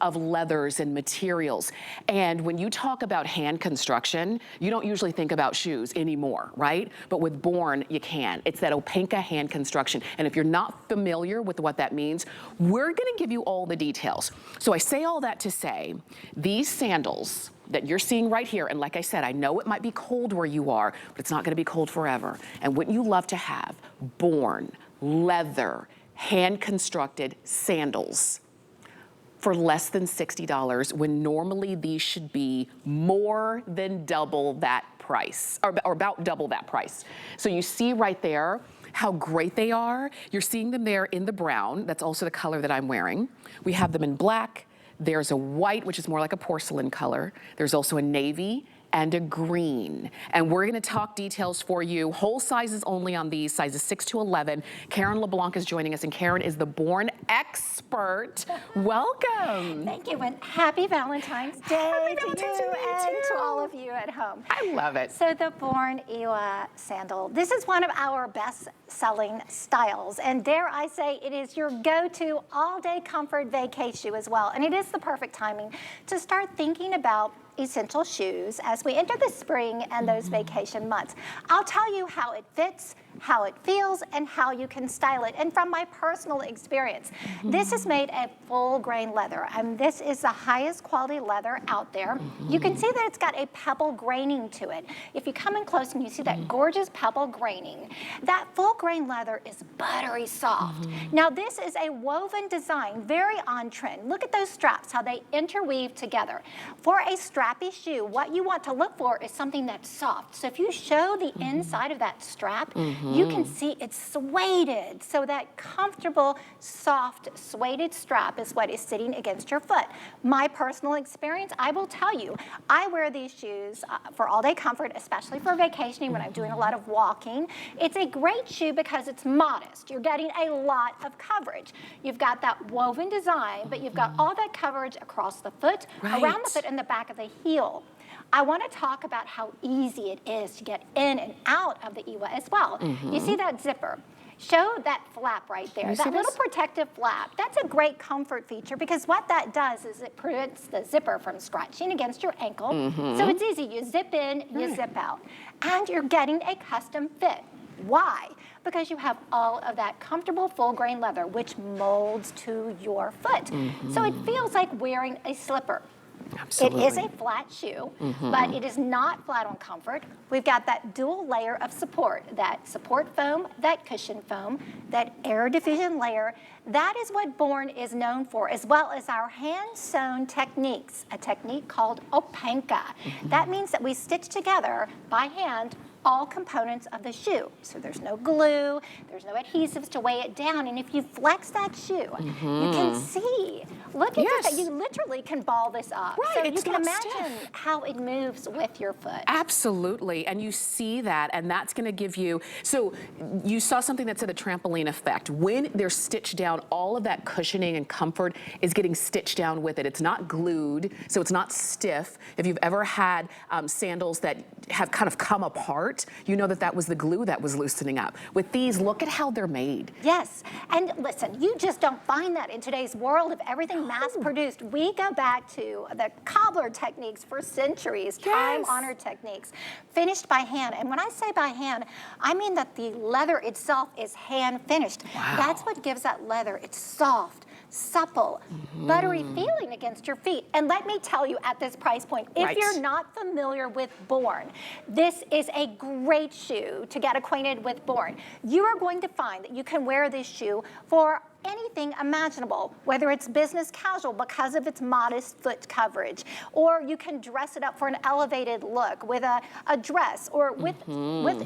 of leathers and materials. And when you talk about hand construction, you don't usually think about shoes anymore, right? But with Born, you can. It's that Opanka hand construction. And if you're not familiar with what that means, we're gonna give you all the details. So I say all that to say, these sandals that you're seeing right here, and like I said, I know it might be cold where you are, but it's not gonna be cold forever. And wouldn't you love to have Born, leather, hand-constructed sandals for less than $60 when normally these should be more than double that price, or about double that price. So you see right there how great they are. You're seeing them there in the brown. That's also the color that I'm wearing. We have them in black. There's a white, which is more like a porcelain color. There's also a navy and a green. And we're gonna talk details for you. Whole sizes only on these, sizes 6 to 11. Karen LeBlanc is joining us, and Karen is the Born expert. Welcome. Thank you, and happy Valentine's Day to you and to all of you at home. I love it. So the Born Iwa sandal, this is one of our best-selling styles, and dare I say, it is your go-to all-day comfort vacay shoe as well, and it is the perfect timing to start thinking about essential shoes as we enter the spring and those vacation months. I'll tell you how it fits, how it feels, and how you can style it. And from my personal experience, this is made of full grain leather, and this is the highest quality leather out there. You can see that it's got a pebble graining to it. If you come in close and you see that gorgeous pebble graining, that full grain leather is buttery soft. Now this is a woven design, very on trend. Look at those straps, how they interweave together. For a strappy shoe, what you want to look for is something that's soft. So if you show the inside of that strap, you can see it's suede. So that comfortable, soft, suede strap is what is sitting against your foot. My personal experience, I will tell you, I wear these shoes for all-day comfort, especially for vacationing when I'm doing a lot of walking. It's a great shoe because it's modest. You're getting a lot of coverage. You've got that woven design, but you've got all that coverage across the foot, around the foot, and the back of the heel. I want to talk about how easy it is to get in and out of the Iwa as well. You see that zipper? Show that flap right there, that little protective flap. That's a great comfort feature because what that does is it prevents the zipper from scratching against your ankle. So it's easy. You zip in, you zip out. And you're getting a custom fit. Why? Because you have all of that comfortable full grain leather which molds to your foot. So it feels like wearing a slipper. Absolutely. It is a flat shoe, but it is not flat on comfort. We've got that dual layer of support, that support foam, that cushion foam, that air diffusion layer. That is what Born is known for, as well as our hand-sewn techniques, a technique called Opanka. That means that we stitch together by hand all components of the shoe. So there's no glue, there's no adhesives to weigh it down, and if you flex that shoe, you can see, look at that, you literally can ball this up. Right, so it's you can imagine stiff. how it moves with your foot. Absolutely, and you see that, and that's gonna give you, so you saw something that said a trampoline effect. When they're stitched down, all of that cushioning and comfort is getting stitched down with it. It's not glued, so it's not stiff. If you've ever had sandals that have kind of come apart, you know that that was the glue that was loosening up. With these, look at how they're made. Yes, and listen, you just don't find that in today's world of everything mass-produced. We go back to the cobbler techniques for centuries, time-honored techniques, finished by hand. And when I say by hand, I mean that the leather itself is hand-finished. That's what gives that leather its soft, supple, buttery feeling against your feet. And let me tell you at this price point, if you're not familiar with Born, this is a great shoe to get acquainted with Born. You are going to find that you can wear this shoe for anything imaginable, whether it's business casual because of its modest foot coverage, or you can dress it up for an elevated look with a dress, or with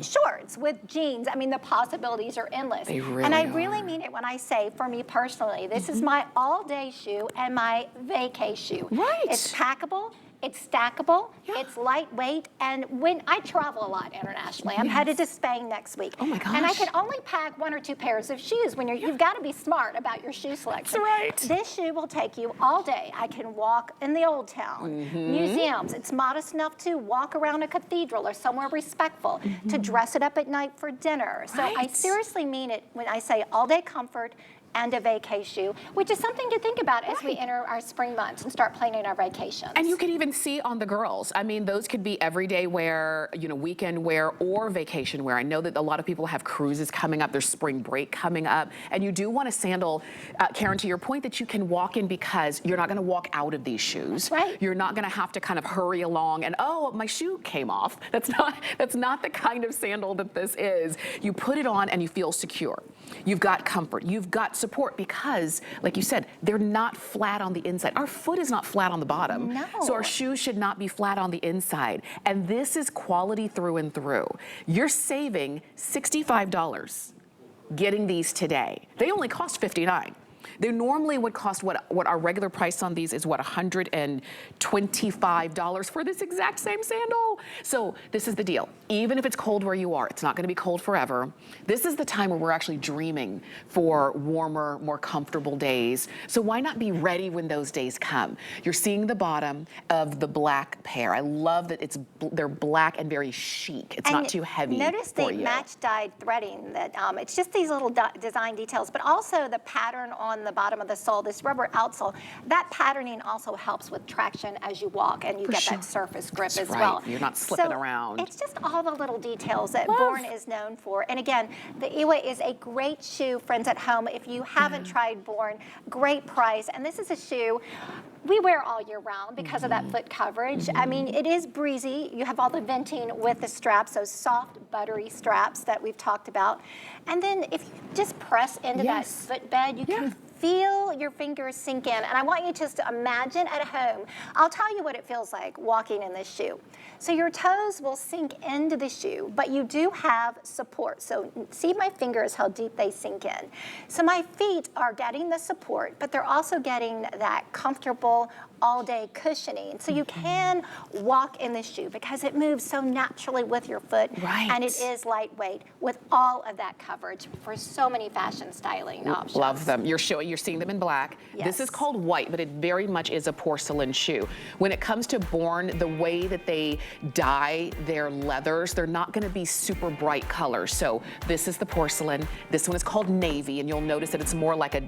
shorts, with jeans. I mean, the possibilities are endless. They really and I are. really mean it when I say, for me personally, this is my all-day shoe and my vacay shoe. It's packable. It's stackable, it's lightweight, and when I travel a lot internationally, I'm headed to Spain next week. Oh my gosh. And I can only pack 1 or 2 pairs of shoes when you've got to be smart about your shoe selection. That's right. This shoe will take you all day. I can walk in the Old Town, museums. It's modest enough to walk around a cathedral or somewhere respectful, to dress it up at night for dinner. So I seriously mean it when I say all day comfort and a vacay shoe, which is something to think about as we enter our spring months and start planning our vacations. And you can even see on the girls, I mean, those could be everyday wear, you know, weekend wear or vacation wear. I know that a lot of people have cruises coming up, there's spring break coming up, and you do want a sandal, Karen, to your point, that you can walk in because you're not gonna walk out of these shoes. Right. You're not gonna have to kind of hurry along and, oh, my shoe came off. That's not the kind of sandal that this is. You put it on and you feel secure. You've got comfort, you've got support because, like you said, they're not flat on the inside. Our foot is not flat on the bottom. No. So our shoes should not be flat on the inside. And this is quality through and through. You're saving $65 getting these today. They only cost $59. They normally would cost what our regular price on these is what, $125 for this exact same sandal. So this is the deal. Even if it's cold where you are, it's not gonna be cold forever. This is the time where we're actually dreaming for warmer, more comfortable days. So why not be ready when those days come? You're seeing the bottom of the black pair. I love that they're black and very chic. It's not too heavy notice for the you. match dyed threading that it's just these little design details, but also the pattern on the bottom of the sole, this rubber outsole, that patterning also helps with traction as you walk and you get that surface grip as well. You're not slipping around. It's just all the little details that Born is known for. And again, the Iwa is a great shoe, friends at home. If you haven't tried Born, great price. And this is a shoe we wear all year round because of that foot coverage. I mean, it is breezy. You have all the venting with the straps, those soft, buttery straps that we've talked about. And then if you just press into that footbed, you can feel your fingers sink in. And I want you just to imagine at home, I'll tell you what it feels like walking in this shoe. So your toes will sink into the shoe, but you do have support. So see my fingers, how deep they sink in. So my feet are getting the support, but they're also getting that comfortable all-day cushioning. So you can walk in this shoe because it moves so naturally with your foot. Right. And it is lightweight with all of that coverage for so many fashion styling options. Love them. You're seeing them in black. Yes. This is called white, but it very much is a porcelain shoe. When it comes to Born, the way that they dye their leathers, they're not gonna be super bright colors. So this is the porcelain. This one is called navy, and you'll notice that it's more like a,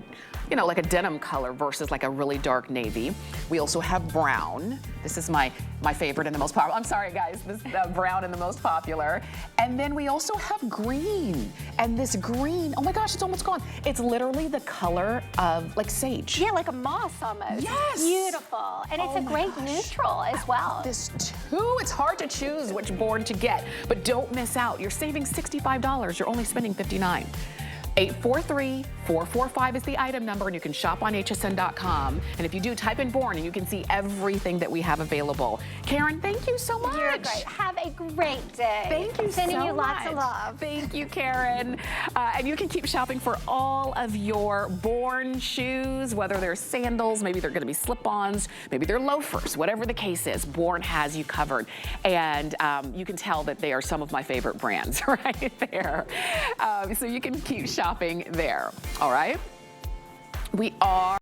you know, like a denim color versus like a really dark navy. We also have brown. This is my favorite and the most popular. I'm sorry, guys. This brown and the most popular. And then we also have green. And this green, oh my gosh, it's almost gone. It's literally the color of like sage. Yeah, like a moss almost. Yes. Beautiful. And it's a great neutral as well. This too, it's hard to choose which Born to get, but don't miss out. You're saving $65. You're only spending $59. 843-445 is the item number, and you can shop on hsn.com. And if you do, type in Born, and you can see everything that we have available. Karen, thank you so much. You're great. Have a great day. Thank you Sending so you lots much. of love. Thank you, Karen. And you can keep shopping for all of your Born shoes, whether they're sandals, maybe they're gonna be slip-ons, maybe they're loafers, whatever the case is, Born has you covered. And you can tell that they are some of my favorite brands right there. So you can keep shopping there, all right? We are